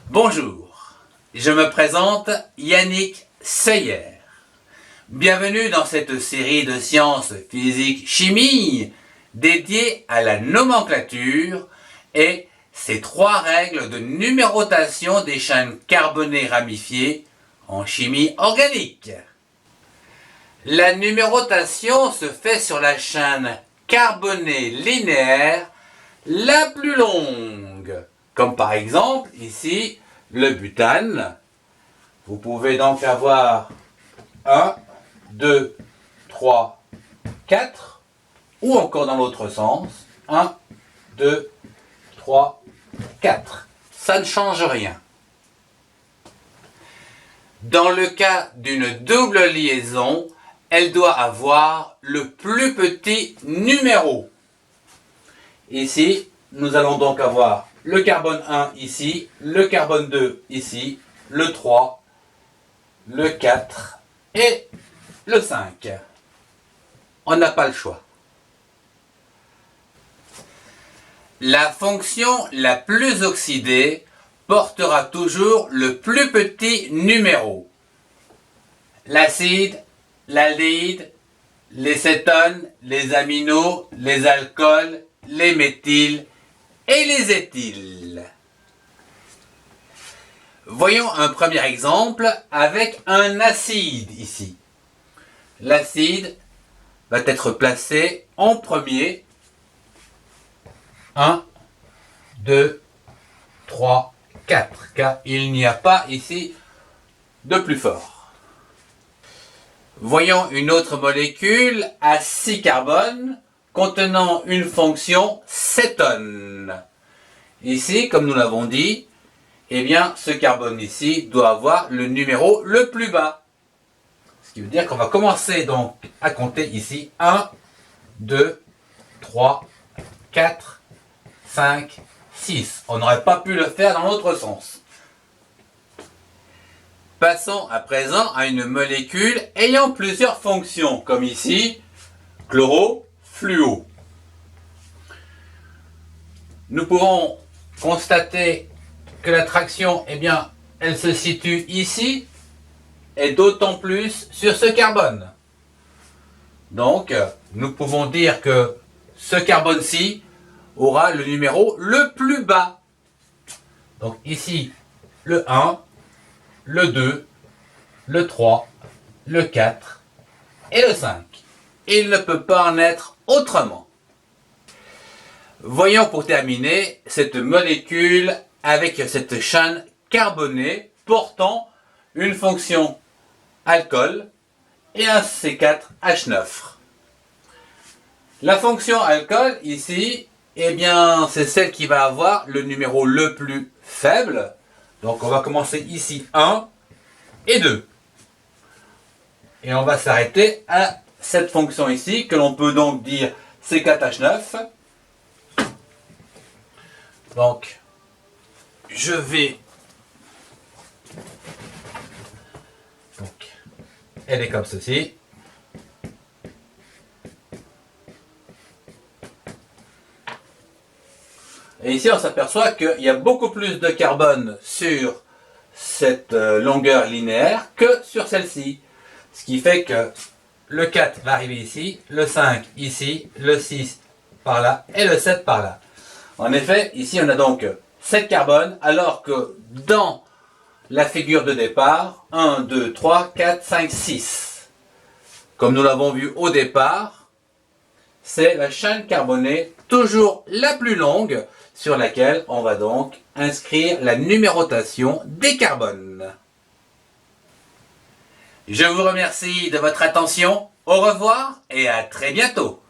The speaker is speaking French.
Bonjour, je me présente Yannick Seyer. Bienvenue dans cette série de sciences physique-chimie dédiée à la nomenclature et ses 3 règles de numérotation des chaînes carbonées ramifiées en chimie organique. La numérotation se fait sur la chaîne carbonée linéaire la plus longue, comme par exemple ici le butane. Vous pouvez donc avoir 1, 2, 3, 4, ou encore dans l'autre sens, 1, 2, 3, 4. Ça ne change rien. Dans le cas d'une double liaison, elle doit avoir le plus petit numéro. Ici, nous allons donc avoir le carbone 1 ici, le carbone 2 ici, le 3, le 4 et le 5. On n'a pas le choix. La fonction la plus oxydée portera toujours le plus petit numéro. L'acide, l'aldehyde, les cétones, les aminos, les alcools, les méthyles et les éthyles. Voyons un premier exemple avec un acide ici. L'acide va être placé en premier. 1, 2, 3, 4, car il n'y a pas ici de plus fort. Voyons une autre molécule à 6 carbones contenant une fonction cétone. Ici, comme nous l'avons dit, eh bien, ce carbone ici doit avoir le numéro le plus bas. Ce qui veut dire qu'on va commencer donc à compter ici 1, 2, 3, 4, 5, 6. On n'aurait pas pu le faire dans l'autre sens. Passons à présent à une molécule ayant plusieurs fonctions, comme ici, chloro-fluo. Nous pouvons constater que l'attraction, eh bien, elle se situe ici, et d'autant plus sur ce carbone. Donc, nous pouvons dire que ce carbone-ci aura le numéro le plus bas. Donc ici, le 1, le 2, le 3, le 4 et le 5. Il ne peut pas en être autrement. Voyons pour terminer cette molécule avec cette chaîne carbonée portant une fonction alcool et un C4H9. La fonction alcool ici, eh bien, c'est celle qui va avoir le numéro le plus faible. Donc on va commencer ici 1 et 2. Et on va s'arrêter à cette fonction ici, que l'on peut donc dire C4H9. Donc, je vais... Donc, elle est comme ceci. Et ici, on s'aperçoit qu'il y a beaucoup plus de carbone sur cette longueur linéaire que sur celle-ci. Ce qui fait que le 4 va arriver ici, le 5 ici, le 6 par là et le 7 par là. En effet, ici, on a donc 7 carbones, alors que dans la figure de départ, 1, 2, 3, 4, 5, 6. Comme nous l'avons vu au départ, c'est la chaîne carbonée toujours la plus longue sur laquelle on va donc inscrire la numérotation des carbones. Je vous remercie de votre attention, au revoir et à très bientôt.